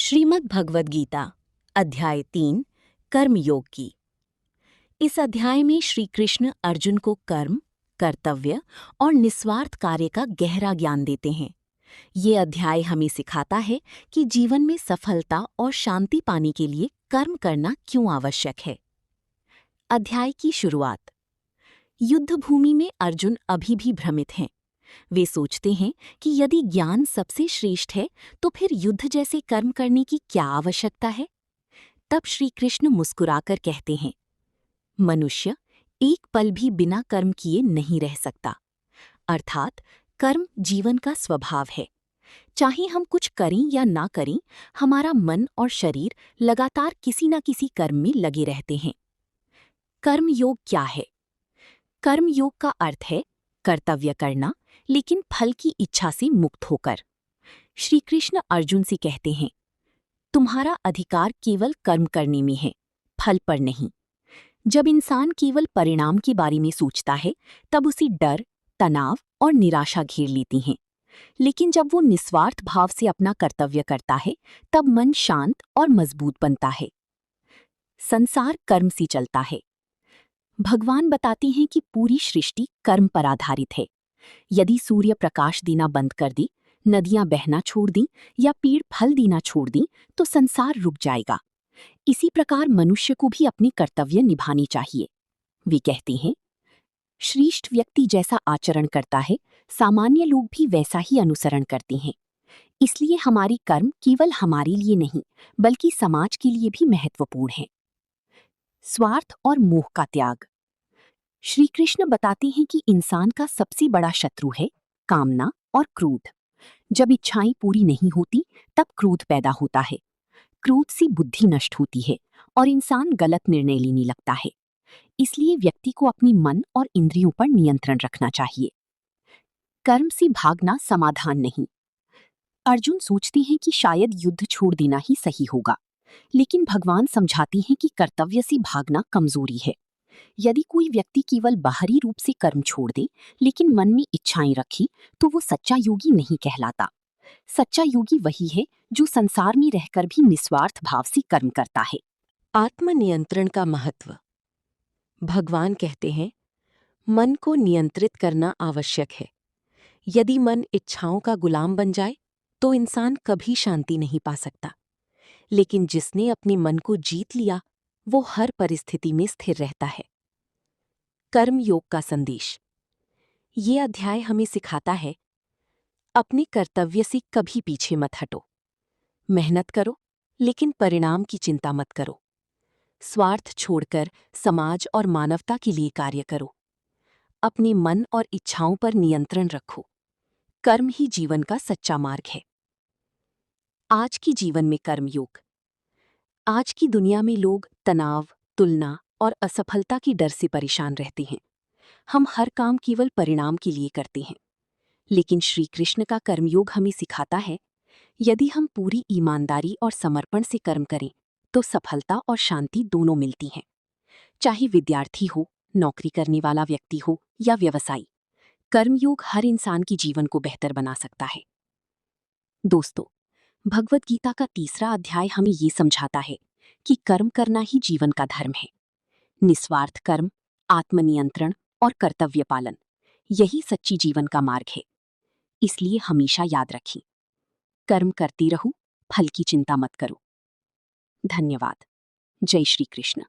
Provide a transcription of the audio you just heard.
श्रीमद् भगवद गीता अध्याय 3 कर्मयोग की। इस अध्याय में श्री कृष्ण अर्जुन को कर्म, कर्तव्य और निस्वार्थ कार्य का गहरा ज्ञान देते हैं। ये अध्याय हमें सिखाता है कि जीवन में सफलता और शांति पाने के लिए कर्म करना क्यों आवश्यक है। अध्याय की शुरुआत। युद्ध भूमि में अर्जुन अभी भी भ्रमित हैं। वे सोचते हैं कि यदि ज्ञान सबसे श्रेष्ठ है तो फिर युद्ध जैसे कर्म करने की क्या आवश्यकता है। तब श्री कृष्ण मुस्कुराकर कहते हैं, मनुष्य एक पल भी बिना कर्म किए नहीं रह सकता। अर्थात कर्म जीवन का स्वभाव है। चाहे हम कुछ करें या ना करें, हमारा मन और शरीर लगातार किसी न किसी कर्म में लगे रहते हैं। कर्म योग क्या है? कर्म योग का अर्थ है कर्तव्य करना, लेकिन फल की इच्छा से मुक्त होकर। श्री कृष्ण अर्जुन से कहते हैं, तुम्हारा अधिकार केवल कर्म करने में है, फल पर नहीं। जब इंसान केवल परिणाम के बारे में सोचता है, तब उसे डर, तनाव और निराशा घेर लेती हैं। लेकिन जब वो निस्वार्थ भाव से अपना कर्तव्य करता है, तब मन शांत और मजबूत बनता है। संसार कर्म से चलता है। भगवान बताते हैं कि पूरी सृष्टि कर्म पर आधारित है। यदि सूर्य प्रकाश देना बंद कर दे, नदियां बहना छोड़ दें या पेड़ फल देना छोड़ दें, तो संसार रुक जाएगा। इसी प्रकार मनुष्य को भी अपने कर्तव्य निभाने चाहिए। वे कहते हैं, श्रेष्ठ व्यक्ति जैसा आचरण करता है, सामान्य लोग भी वैसा ही अनुसरण करते हैं। इसलिए हमारे कर्म केवल हमारे लिए नहीं, बल्कि समाज के लिए भी महत्वपूर्ण हैं। स्वार्थ और मोह का त्याग। श्री कृष्ण बताते हैं कि इंसान का सबसे बड़ा शत्रु है कामना और क्रोध। जब इच्छाएं पूरी नहीं होती, तब क्रोध पैदा होता है। क्रोध से बुद्धि नष्ट होती है और इंसान गलत निर्णय लेने लगता है। इसलिए व्यक्ति को अपने मन और इंद्रियों पर नियंत्रण रखना चाहिए। कर्म से भागना समाधान नहीं। अर्जुन सोचते हैं कि शायद युद्ध छोड़ देना ही सही होगा, लेकिन भगवान समझाते हैं कि कर्तव्य से भागना कमजोरी है। यदि कोई व्यक्ति केवल बाहरी रूप से कर्म छोड़ दे, लेकिन मन में इच्छाएं रखी, तो वो सच्चा योगी नहीं कहलाता। सच्चा योगी वही है जो संसार में रहकर भी निस्वार्थ भाव से कर्म करता है। आत्मनियंत्रण का महत्व। भगवान कहते हैं, मन को नियंत्रित करना आवश्यक है। यदि मन इच्छाओं का गुलाम बन जाए, तो इंसान कभी शांति नहीं पा सकता। लेकिन जिसने अपने मन को जीत लिया, वो हर परिस्थिति में स्थिर रहता है। कर्म योग का संदेश। ये अध्याय हमें सिखाता है, अपने कर्तव्य से कभी पीछे मत हटो। मेहनत करो, लेकिन परिणाम की चिंता मत करो। स्वार्थ छोड़कर समाज और मानवता के लिए कार्य करो। अपने मन और इच्छाओं पर नियंत्रण रखो। कर्म ही जीवन का सच्चा मार्ग है। आज की जीवन में कर्मयोग। आज की दुनिया में लोग तनाव, तुलना और असफलता की डर से परेशान रहते हैं। हम हर काम केवल परिणाम के लिए करते हैं। लेकिन श्री कृष्ण का कर्मयोग हमें सिखाता है, यदि हम पूरी ईमानदारी और समर्पण से कर्म करें, तो सफलता और शांति दोनों मिलती हैं। चाहे विद्यार्थी हो, नौकरी करने वाला व्यक्ति हो या व्यवसायी, कर्मयोग हर इंसान की जीवन को बेहतर बना सकता है। दोस्तों, भगवद गीता का तीसरा अध्याय हमें ये समझाता है कि कर्म करना ही जीवन का धर्म है। निस्वार्थ कर्म, आत्मनियंत्रण और कर्तव्य पालन, यही सच्ची जीवन का मार्ग है। इसलिए हमेशा याद रखें, कर्म करते रहो, फल की चिंता मत करो। धन्यवाद। जय श्री कृष्ण।